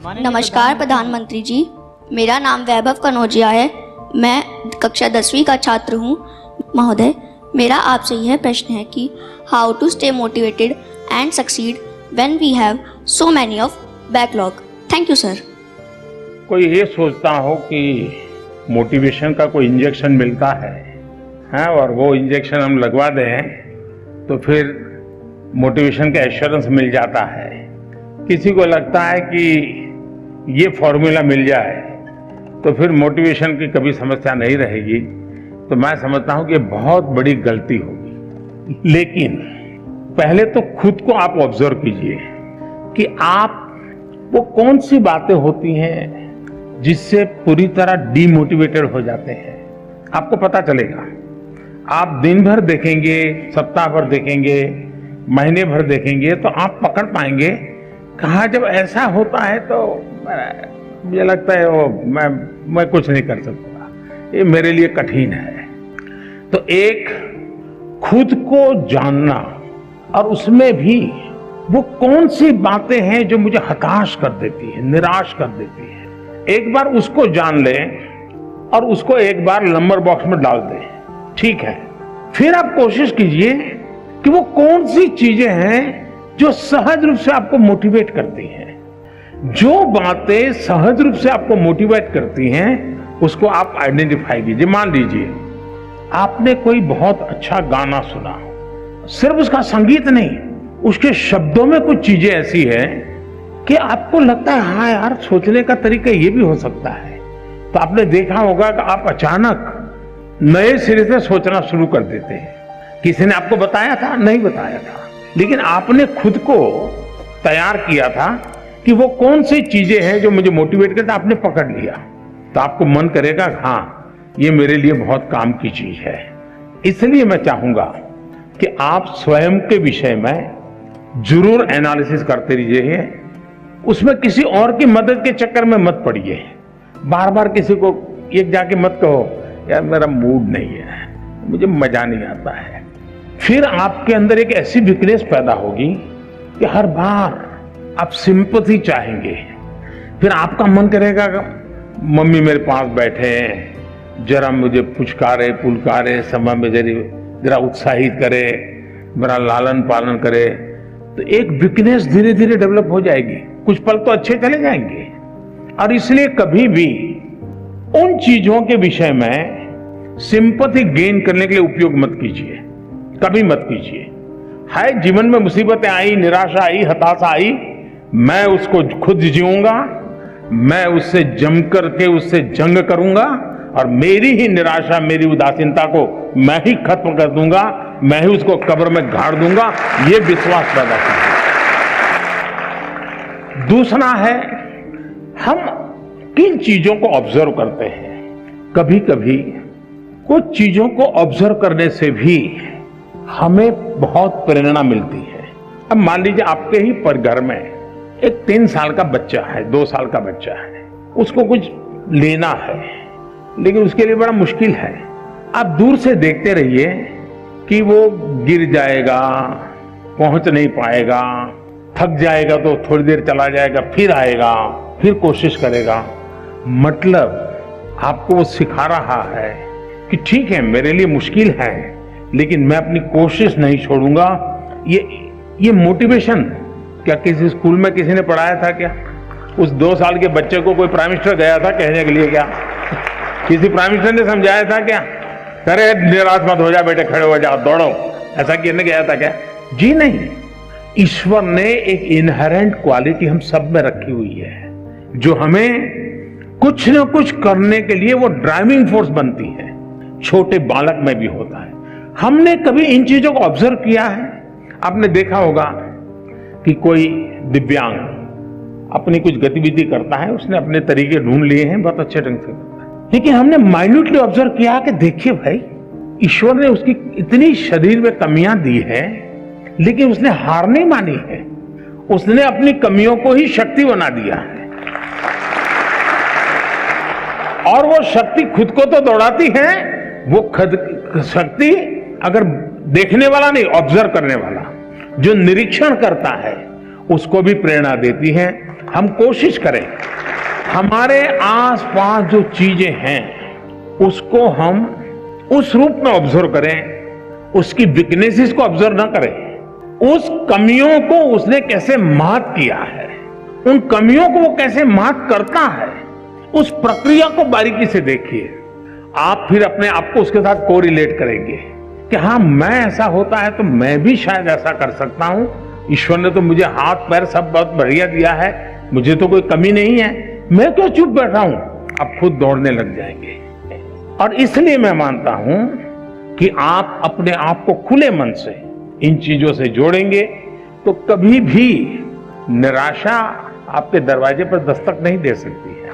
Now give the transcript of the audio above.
नमस्कार प्रधानमंत्री जी, मेरा नाम वैभव कनौजिया है। मैं कक्षा 10वीं का छात्र हूँ। महोदय, मेरा आपसे यह प्रश्न है कि how to stay motivated and succeed when we have so many of backlog. Thank you sir. कोई ये सोचता हो कि मोटिवेशन का कोई इंजेक्शन मिलता है, और वो इंजेक्शन हम लगवा दें तो फिर मोटिवेशन का एश्योरेंस मिल जाता है। किसी को लगता है कि ये फॉर्मूला मिल जाए तो फिर मोटिवेशन की कभी समस्या नहीं रहेगी। तो मैं समझता हूं कि ये बहुत बड़ी गलती होगी। लेकिन पहले तो खुद को आप ऑब्जर्व कीजिए कि आप वो कौन सी बातें होती हैं जिससे पूरी तरह डीमोटिवेटेड हो जाते हैं। आपको पता चलेगा। आप दिन भर देखेंगे, सप्ताह भर देखेंगे, महीने भर देखेंगे तो आप पकड़ पाएंगे कहाँ जब ऐसा होता है तो मुझे लगता है मैं कुछ नहीं कर सकता, ये मेरे लिए कठिन है। तो एक खुद को जानना और उसमें भी वो कौन सी बातें हैं जो मुझे हताश कर देती है, निराश कर देती है, एक बार उसको जान लें और उसको एक बार नंबर बॉक्स में डाल दें। ठीक है, फिर आप कोशिश कीजिए कि वो कौन सी चीजें हैं जो सहज रूप से आपको मोटिवेट करती हैं। जो बातें सहज रूप से आपको मोटिवेट करती हैं उसको आप आइडेंटिफाई कीजिए। मान लीजिए आपने कोई बहुत अच्छा गाना सुना, सिर्फ उसका संगीत नहीं, उसके शब्दों में कुछ चीजें ऐसी हैं कि आपको लगता है हाँ यार, सोचने का तरीका ये भी हो सकता है। तो आपने देखा होगा कि आप अचानक नए सिरे से सोचना शुरू कर देते हैं। किसी ने आपको बताया था? नहीं बताया था, लेकिन आपने खुद को तैयार किया था कि वो कौन सी चीजें हैं जो मुझे मोटिवेट करता, आपने पकड़ लिया तो आपको मन करेगा हाँ ये मेरे लिए बहुत काम की चीज है। इसलिए मैं चाहूंगा कि आप स्वयं के विषय में जरूर एनालिसिस करते रहिए। उसमें किसी और की मदद के चक्कर में मत पड़िए। बार बार किसी को एक जाके मत कहो यार मेरा मूड नहीं है, मुझे मजा नहीं आता है। फिर आपके अंदर एक ऐसी वीकनेस पैदा होगी कि हर बार आप सिंपैथी चाहेंगे। फिर आपका मन करेगा मम्मी मेरे पास बैठे हैं, जरा मुझे पुचकारे पुलकारे, समय में जरा उत्साहित करे, मेरा लालन पालन करे। तो एक वीकनेस धीरे धीरे डेवलप हो जाएगी। कुछ पल तो अच्छे चले जाएंगे। और इसलिए कभी भी उन चीजों के विषय में सिंपैथी गेन करने के लिए उपयोग मत कीजिए, कभी मत कीजिए। है जीवन में मुसीबतें आई, निराशा आई, हताशा आई, मैं उसको खुद जीऊंगा, मैं उससे जम करके उससे जंग करूंगा और मेरी ही निराशा, मेरी उदासीनता को मैं ही खत्म कर दूंगा, मैं ही उसको कब्र में गाड़ दूंगा। ये विश्वास पैदा करें। दूसरा है, हम किन चीजों को ऑब्जर्व करते हैं। कभी कभी कुछ चीजों को ऑब्जर्व करने से भी हमें बहुत प्रेरणा मिलती है। अब मान लीजिए आपके ही पर घर में एक 3 साल का बच्चा है, 2 साल का बच्चा है, उसको कुछ लेना है लेकिन उसके लिए बड़ा मुश्किल है। आप दूर से देखते रहिए कि वो गिर जाएगा, पहुंच नहीं पाएगा, थक जाएगा तो थोड़ी देर चला जाएगा, फिर आएगा, फिर कोशिश करेगा। मतलब आपको वो सिखा रहा है कि ठीक है मेरे लिए मुश्किल है लेकिन मैं अपनी कोशिश नहीं छोड़ूंगा। ये मोटिवेशन क्या किसी स्कूल में किसी ने पढ़ाया था क्या? उस 2 साल के बच्चे को कोई प्राइम मिनिस्टर गया था कहने के लिए क्या? किसी प्राइम मिनिस्टर ने समझाया था क्या? अरे निराश मत हो जा बेटे, खड़े हो जाओ, दौड़ो, ऐसा कहने गया था क्या? जी नहीं। ईश्वर ने एक इनहेरेंट क्वालिटी हम सब में रखी हुई है जो हमें कुछ न कुछ करने के लिए वो ड्राइविंग फोर्स बनती है। छोटे बालक में भी होता है। हमने कभी इन चीजों को ऑब्जर्व किया है? आपने देखा होगा कि कोई दिव्यांग अपनी कुछ गतिविधि करता है, उसने अपने तरीके ढूंढ लिए हैं, बहुत अच्छे ढंग से करता है, लेकिन हमने माइन्यूटली ऑब्जर्व किया कि देखिए भाई, ईश्वर ने उसकी इतनी शरीर में कमियां दी है लेकिन उसने हार नहीं मानी है, उसने अपनी कमियों को ही शक्ति बना दिया है। और वो शक्ति खुद को तो दौड़ाती है, वो खुद शक्ति अगर देखने वाला नहीं, ऑब्जर्व करने वाला जो निरीक्षण करता है उसको भी प्रेरणा देती है। हम कोशिश करें हमारे आसपास जो चीजें हैं उसको हम उस रूप में ऑब्जर्व करें, उसकी वीकनेसेस को ऑब्जर्व ना करें, उस कमियों को उसने कैसे मात किया है, उन कमियों को वो कैसे मात करता है, उस प्रक्रिया को बारीकी से देखिए। आप फिर अपने आप को उसके साथ कोरिलेट करेंगे कि हाँ, मैं ऐसा होता है तो मैं भी शायद ऐसा कर सकता हूं। ईश्वर ने तो मुझे हाथ पैर सब बहुत बढ़िया दिया है, मुझे तो कोई कमी नहीं है, मैं क्यों चुप बैठा हूं। आप खुद दौड़ने लग जाएंगे। और इसलिए मैं मानता हूं कि आप अपने आप को खुले मन से इन चीजों से जोड़ेंगे तो कभी भी निराशा आपके दरवाजे पर दस्तक नहीं दे सकती है।